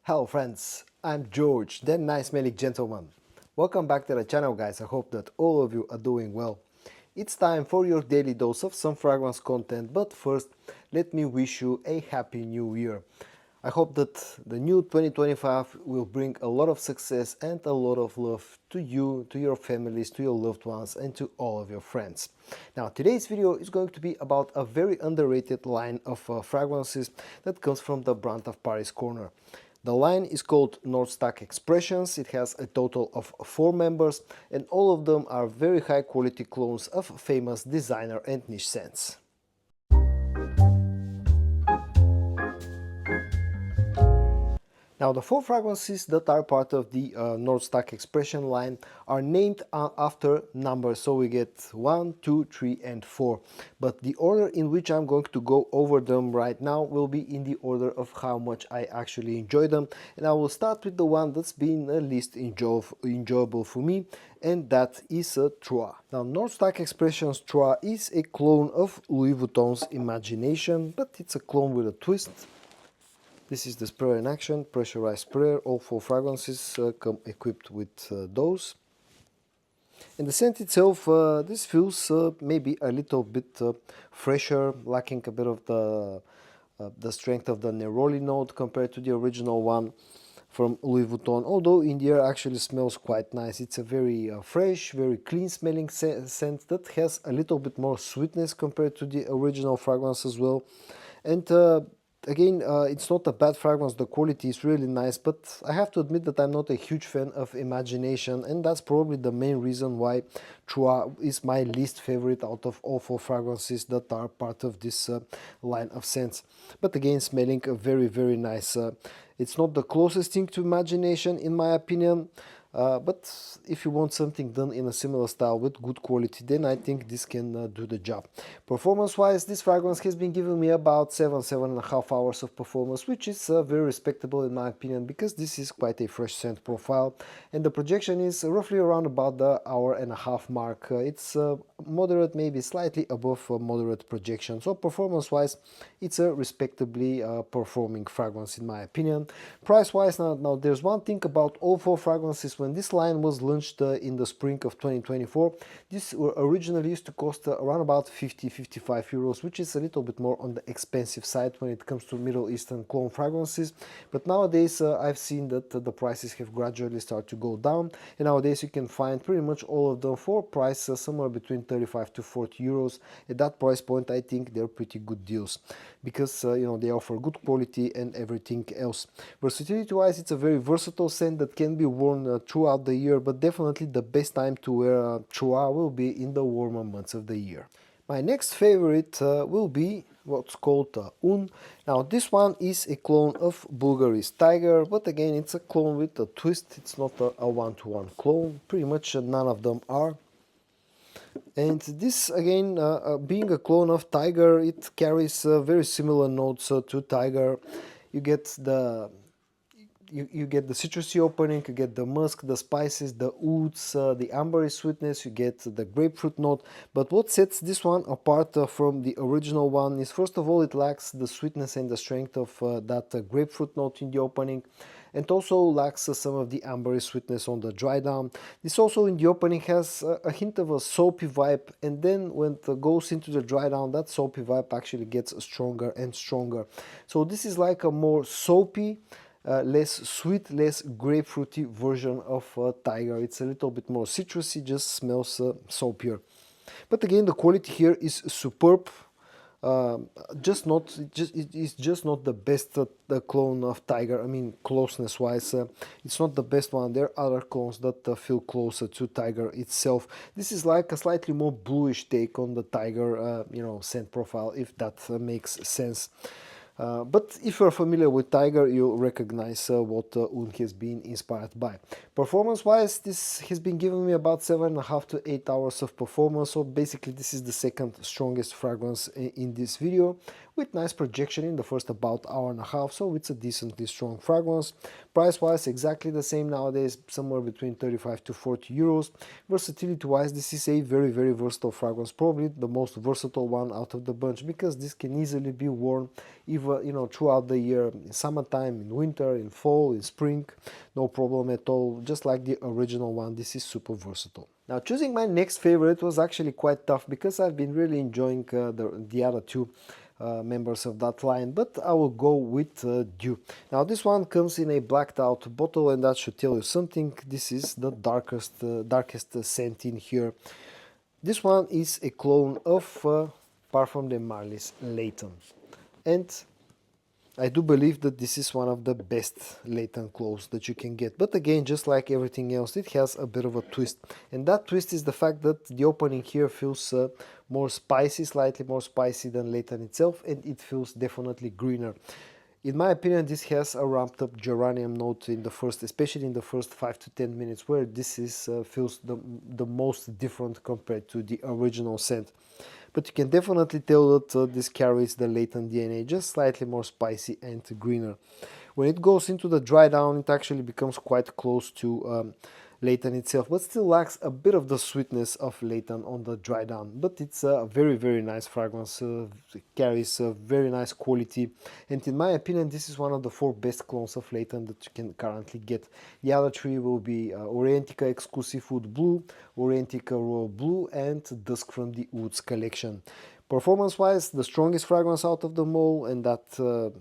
Hello friends, I'm George, the nice smelling gentleman. Welcome back to the channel guys, I hope that all of you are doing well. It's time for your daily dose of some fragrance content, but first let me wish you a happy new year. I hope that the new 2025 will bring a lot of success and a lot of love to you, to your families, to your loved ones and to all of your friends. Now today's video is going to be about a very underrated line of fragrances that comes from the brand of Paris Corner. The line is called North Stag Expressions. It has a total of 4 members and all of them are very high quality clones of famous designer and niche scents. Now the 4 fragrances that are part of the North Stag Expression line are named after numbers, so we get 1, 2, 3 and 4. But the order in which I'm going to go over them right now will be in the order of how much I actually enjoy them, and I will start with the one that's been least enjoyable for me, and that is Trois. Now North Stag Expressions Trois is a clone of Louis Vuitton's Imagination, but it's a clone with a twist. This is the sprayer in action, pressurized sprayer. All 4 fragrances come equipped with those. And the scent itself, this feels maybe a little bit fresher, lacking a bit of the strength of the neroli note compared to the original one from Louis Vuitton, although in the air actually smells quite nice. It's a very fresh, very clean smelling scent that has a little bit more sweetness compared to the original fragrance as well. And again, it's not a bad fragrance, the quality is really nice, but I have to admit that I'm not a huge fan of Imagination, and that's probably the main reason why Trois is my least favorite out of all 4 fragrances that are part of this line of scents. But again, smelling very nice. It's not the closest thing to Imagination in my opinion, but if you want something done in a similar style with good quality, then I think this can do the job. Performance wise, this fragrance has been giving me about 7.5 hours of performance, which is very respectable in my opinion, because this is quite a fresh scent profile, and the projection is roughly around about the hour-and-a-half mark. It's moderate, maybe slightly above moderate projection, so performance wise it's a respectably performing fragrance in my opinion. Price wise, now there's one thing about all 4 fragrances. When this line was launched in the spring of 2024, this originally used to cost around about 50-55 euros, which is a little bit more on the expensive side when it comes to Middle Eastern clone fragrances. But nowadays I've seen that the prices have gradually started to go down, and nowadays you can find pretty much all of them for price somewhere between 35 to 40 euros. At that price point I think they're pretty good deals, because you know, they offer good quality and everything else. Versatility wise, it's a very versatile scent that can be worn throughout the year, but definitely the best time to wear Trois will be in the warmer months of the year. My next favorite will be what's called Un. Now this one is a clone of Bulgarian's Tiger, but again it's a clone with a twist. It's not a one-to-one clone, pretty much none of them are. And this again, being a clone of Tiger, it carries very similar notes to Tiger. You get the citrusy opening, you get the musk, the spices, the ouds, the ambery sweetness, you get the grapefruit note. But what sets this one apart from the original one is, first of all, it lacks the sweetness and the strength of that grapefruit note in the opening, and also lacks some of the ambery sweetness on the dry down. This also in the opening has a hint of a soapy vibe, and then when it goes into the dry down, that soapy vibe actually gets stronger and stronger. So this is like a more soapy, less sweet, less grapefruity version of Tiger. It's a little bit more citrusy, just smells soapier. But again, the quality here is superb. It's just not the best clone of Tiger. I mean, closeness wise, it's not the best one. There are other clones that feel closer to Tiger itself. This is like a slightly more bluish take on the Tiger, you know, scent profile, if that makes sense. But if you're familiar with Tiger, you'll recognize what Un has been inspired by. Performance wise, this has been giving me about 7.5 to 8 hours of performance, so basically this is the second strongest fragrance in this video, with nice projection in the first about hour and a half, so it's a decently strong fragrance. Price wise, exactly the same nowadays, somewhere between 35 to 40 euros. Versatility wise, this is a very, very versatile fragrance, probably the most versatile one out of the bunch, because this can easily be worn even, you know, throughout the year, in summertime, in winter, in fall, in spring, no problem at all. Just like the original one, this is super versatile. Now, choosing my next favorite was actually quite tough because I've been really enjoying the other two members of that line, but I will go with Deux. Now, this one comes in a blacked out bottle, and that should tell you something. This is the darkest scent in here. This one is a clone of Parfum de Marly's Layton, and I do believe that this is one of the best Layton clones that you can get. But again, just like everything else, it has a bit of a twist. And that twist is the fact that the opening here feels more spicy, slightly more spicy than Layton itself, and it feels definitely greener. In my opinion, this has a ramped up geranium note in the first, especially in the first 5 to 10 minutes, where this is feels the most different compared to the original scent. But you can definitely tell that this carries the Layton DNA, just slightly more spicy and greener. When it goes into the dry down, it actually becomes quite close to Layton itself, but still lacks a bit of the sweetness of Layton on the dry down. But it's a very, very nice fragrance, it carries a very nice quality, and in my opinion, this is one of the 4 best clones of Layton that you can currently get. The other 3 will be Orientica Exclusive Wood Blue, Orientica Royal Blue, and Dusk from the Woods collection. Performance wise, the strongest fragrance out of them all, and that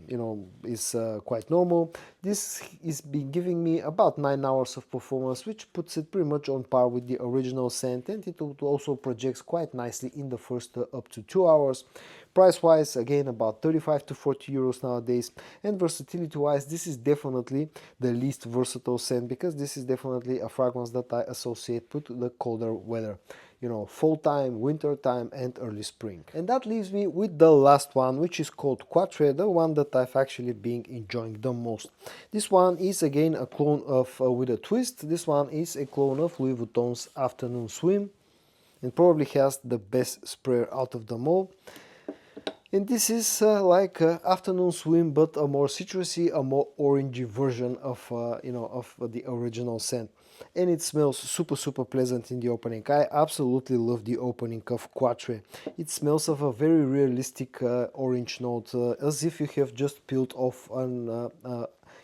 you know, is quite normal. This is been giving me about 9 hours of performance, which puts it pretty much on par with the original scent, and it also projects quite nicely in the first up to 2 hours. Price wise, again, about 35 to 40 euros nowadays, and versatility wise, this is definitely the least versatile scent, because this is definitely a fragrance that I associate with the colder weather, you know, fall time, winter time, and early spring. And that leaves me with the last one, which is called Quatre, the one that I've actually been enjoying the most. This one is again a clone of with a twist. This one is a clone of Louis Vuitton's Afternoon Swim, and probably has the best sprayer out of them all. And this is like Afternoon Swim, but a more citrusy, a more orangey version of you know, of the original scent. And it smells super, super pleasant in the opening. I absolutely love the opening of Quatre. It smells of a very realistic orange note, as if you have just peeled off an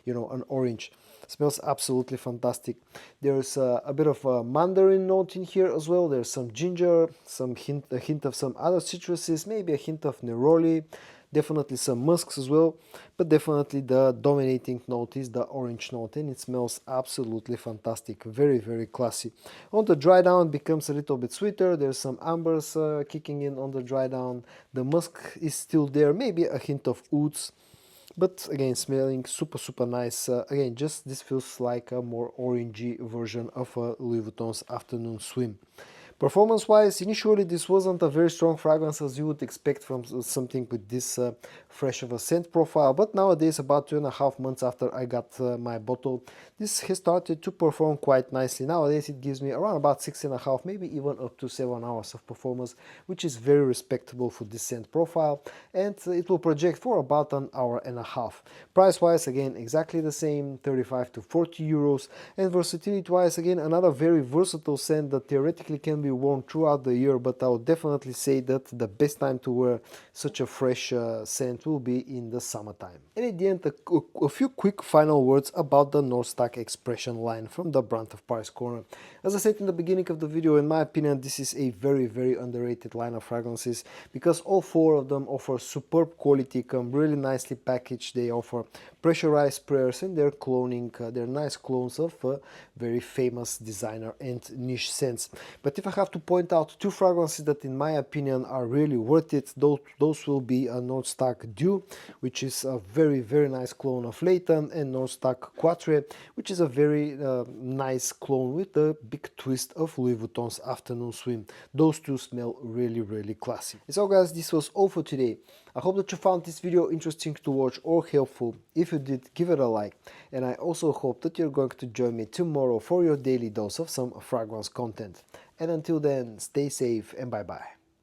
you know, an orange. Smells absolutely fantastic. There's a bit of a mandarin note in here as well. There's some ginger, a hint of some other citruses, maybe a hint of neroli, definitely some musks as well, but definitely the dominating note is the orange note, and it smells absolutely fantastic. Very, very classy. On the dry down, it becomes a little bit sweeter. There's some ambers kicking in on the dry down. The musk is still there, maybe a hint of ouds. But again, smelling super, super nice. Again, just this feels like a more orangey version of Louis Vuitton's Afternoon Swim. Performance wise, initially this wasn't a very strong fragrance as you would expect from something with this fresh of a scent profile, but nowadays, about 2.5 months after I got my bottle, this has started to perform quite nicely. Nowadays it gives me around about 6.5, maybe even up to 7 hours of performance, which is very respectable for this scent profile, and it will project for about 1.5 hours. Price wise, again, exactly the same, 35 to 40 euros, and versatility wise, again, another very versatile scent that theoretically can be worn throughout the year, but I would definitely say that the best time to wear such a fresh scent will be in the summertime. And at the end, a few quick final words about the North Stag Expression line from the brand of Paris Corner. As I said in the beginning of the video, in my opinion, this is a very, very underrated line of fragrances, because all 4 of them offer superb quality, come really nicely packaged. They offer pressurized sprayers, and they're cloning, they're nice clones of very famous designer and niche scents. But if I have to point out 2 fragrances that in my opinion are really worth it, those will be a North Stag Deux, which is a very, very nice clone of Layton, and North Stag Quatre, which is a very nice clone with a big twist of Louis Vuitton's Afternoon Swim. Those 2 smell really, really classy. So guys, this was all for today. I hope that you found this video interesting to watch or helpful. If you did, give it a like, and I also hope that you're going to join me tomorrow for your daily dose of some fragrance content. And until then, stay safe and bye bye.